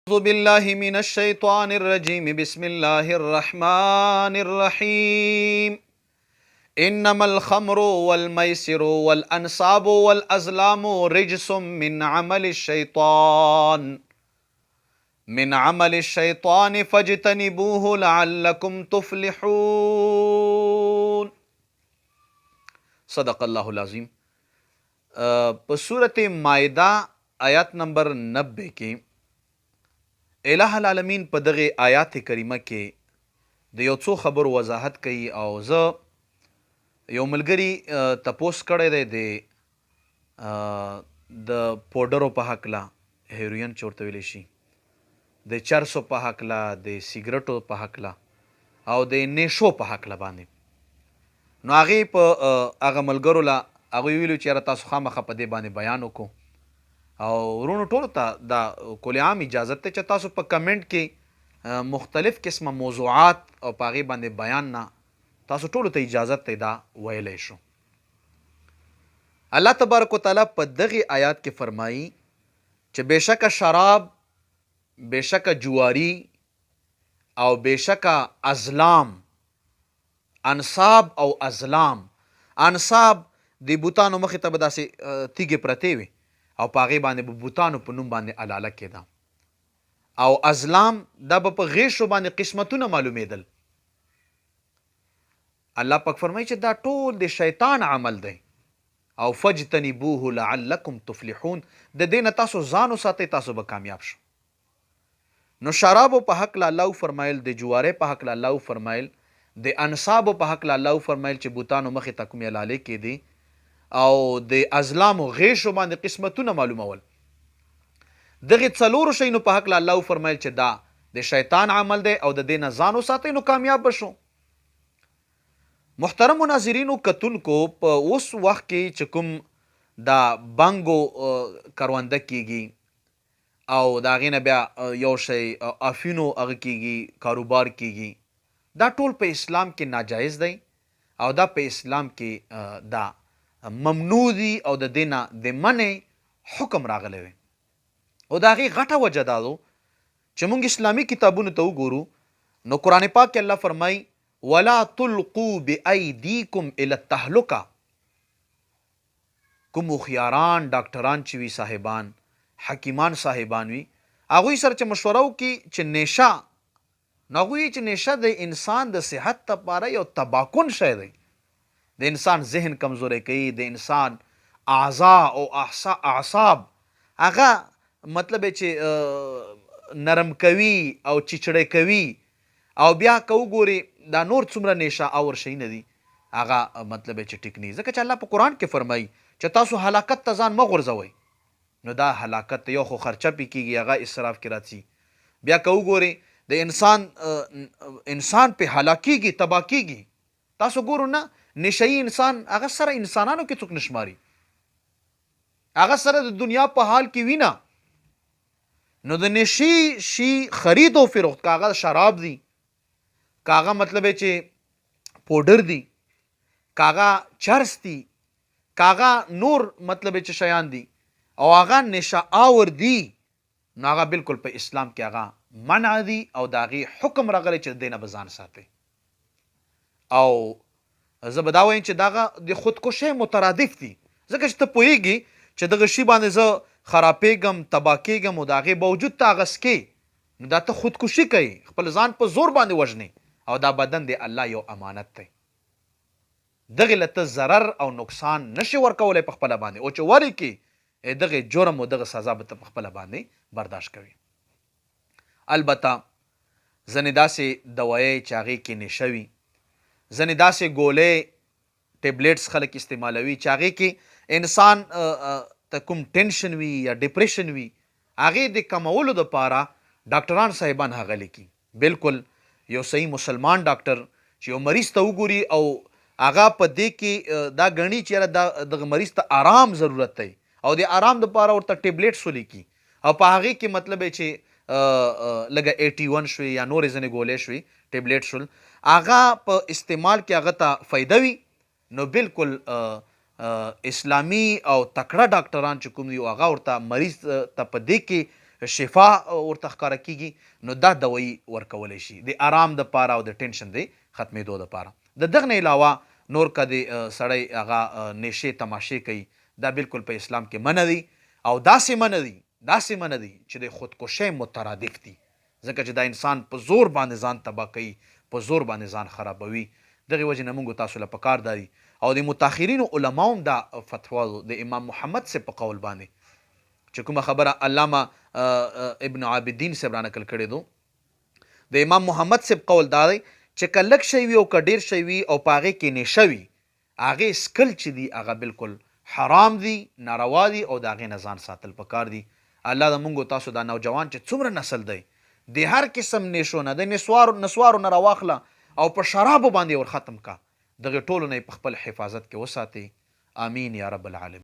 أعوذ بالله من الشيطان الرجيم بسم الله الرحمن الرحيم إنما الخمر والميسر والأنصاب والأزلام رجس من عمل الشيطان فاجتنبوه لعلكم تفلحون. صدق الله العظیم. په سورة مائده آیات نمبر 90 کې الہ العالمین په دغه آیات کریمه کې د یو څو خبرو وضاحت کوي او زه یو ملګری تپوس کړی دی د پوډرو په هکله، هیروین چې ورته ویلی شي، د چرسو په هکله، د سیګرټو په هکله او د نیشو په هکله باندې. نو هغې په هغه ملګرو له هغوی ویلو چې یاره تاسو خامخا په دې باندې بیان وکړو او ورونو ټولو ته دا کل عام اجازت دی چې تاسو په کمنټ کې مختلف قسمه موضوعات او په هغې باندې بیان نه تاسو ټولو ته اجازت دی دا ویلی شو. الله تبارک وتعالی په دغې آیات کې فرمایي چې بېشکه شراب، بېشکه جواري او بېشکه ازلام، انصاب او ازلام. انصاب د بوتانو مخې ته به داسې تیږې پرتې وي او په هغې باندې به بوتانو په نوم باندې علاله کېده، او ازلام دا به په غیشو باندې قسمتونه معلومېدل. الله پاک فرمایي چې دا ټول د شیطان عمل دی او فجتنبوه لعلکم تفلحون. د دې نه تاسو ځان وساتئ، تاسو به کامیاب شو. نو شرابو په هکله الله فرمایل، د جوارۍ په هکله الله فرمایل، د انصابو په هکله الله فرمایل چې بوتانو مخې ته کومې علالې کېدې، او د ازلامو غیشو باندې قسمتونه معلومول. دغې څلورو شیانو په هکله الله فرمایل چې دا د شیطان عمل دی او د دې نه ځان وساتئ نو کامیاب بشو. محترمو ناظرینو، کتونکو، په اوس وخت کې چې کوم دا بانګو کرونده کیږي او د هغې نه بیا یو شی افینو هغه کیږي، کاروبار کیږي، دا ټول په اسلام کې ناجایز دی او دا په اسلام کې دا ممنوع دي او د دې نه د منع حکم راغلی وی. او د هغې غټه وجه دا ده چې موږ اسلامي کتابونو ته وګورو نو قرآن پاک کې الله فرمایي ولا تلقوا بأیدیکم الی التهلکه. کوم هوښیاران ډاکټران چې وي، صاحبان حکیمان صاحبان وي، هغوی سره چې مشوره وکړي چې نیشه، نو هغوی چې نیشه د انسان د صحت لپاره یو تباکن شی دی، د انسان ذهن کمزوری کوي، د انسان اعضا او اعصاب هغه مطلب چې نرم کوي او چیچړی کوي. او بیا که وګوري دا نور څومره نیشه اور شی نه دي هغه مطلب چې ټیک نه. ځکه چې الله په قرآن کې فرمایي چې تاسو هلاکت ته ځان مه غورځوئ. نو دا هلاکت ته یو خو خرچه پې کېږي، هغه اسراف کې راځي. بیا که وګورئ د انسان پې هلاکېږي، تباه کېږي. تاسو ګورو نه نشهیي انسان هغه سره انسانانو کې څوک نشماري، هغه سره د دنیا په حال کې وینه. نو د نشي شي خرید او فروخت، که هغه شراب دي، که هغه مطلب چې پوډر دي، که هغه چرس دي، که هغه نور مطلب چې شیان دي او هغه نشه آور دي، نو هغه بالکل په اسلام کې هغه منع دي او د هغې حکم راغلی چې د دې نه به ځان ساتئ. او زه به دا وایم چې دغه د خودکشۍ مترادف دي، ځکه چې ته پوهېږي چې دغه شي باندې زه خرابېږم، تباه کېږم او د هغې باوجود ته هغه څکې، نو دا ته خودکشي کوي، خپل ځان په زور باندې وژنې او دا بدن د الله یو امانت دی. دغې له ته ضرر او نقصان نشي ورکولی په خپله باندې، او چې ورکړي دغې جرم او دغه سزا به ته په خپله باندې برداشت کوي. البته ځینې داسې دوایۍ چې هغې کې نشه وي، ځینې داسې ګولۍ ټیبلیټس خلک استعمالوي چې هغې کې انسان ته کوم ټینشن وي یا ډپریشن وي، هغې د کمولو دپاره ډاکټران صاحبان هغه لیکي. بالکل یو صحیح مسلمان ډاکټر چې یو مریض ته وګوري او هغه په دې کې دا ګڼي چې یاره دغه مریض ته آرام ضرورت دی او د آرام دپاره ورته ټیبلیټس ولیکي او په هغې کې مطلب چې لږه 81 شوي یا نورې ځینې ګولۍ شوي، ټیبلیټ شول، هغه په استعمال کې هغه ته فایده وي. نو بالکل اسلامي او تکړه ډاکټران چې کوم دي هغه ورته مریض ته په دې کې شفا ورته ښکاره کیږي نو دا دوایي ورکولی شي د آرام دپاره او د ټینشن د ختمېدو دپاره. د دغه نه علاوه نور که د سړی هغه نیشې تماشې کوي دا بالکل په اسلام کې منع دي او داسې منع دي چې د خودکشۍ مترادف دي، ځکه چې دا انسان په زور باندې ځان تباه کوي، په زور باندې ځان خرابوي. دغې وجې نه موږ تاسو له پکار داري او د متاخرینو علماو هم دا فتوا د امام محمد صاحب په قول باندې چې کومه خبره علامه ابن عابدین صاحب رانقل کړې دو، د امام محمد صاحب قول دا دی چې که لږ شی وي او که ډېر شی وي او په هغې کې نیشه وي، هغې سکل چې دي هغه بالکل حرام دي، ناروا دي او د هغې نه ځان ساتل پکار دي. الله د موږ تاسو دا نوجوان چې څومره نسل دی د هر قسم نیشو نه، د نسوارو نه راواخله او په شرابو باندې ور ختم کا، دغې ټولو نه یې په خپل حفاظت کې وساتئ. آمین یا رب العالمین.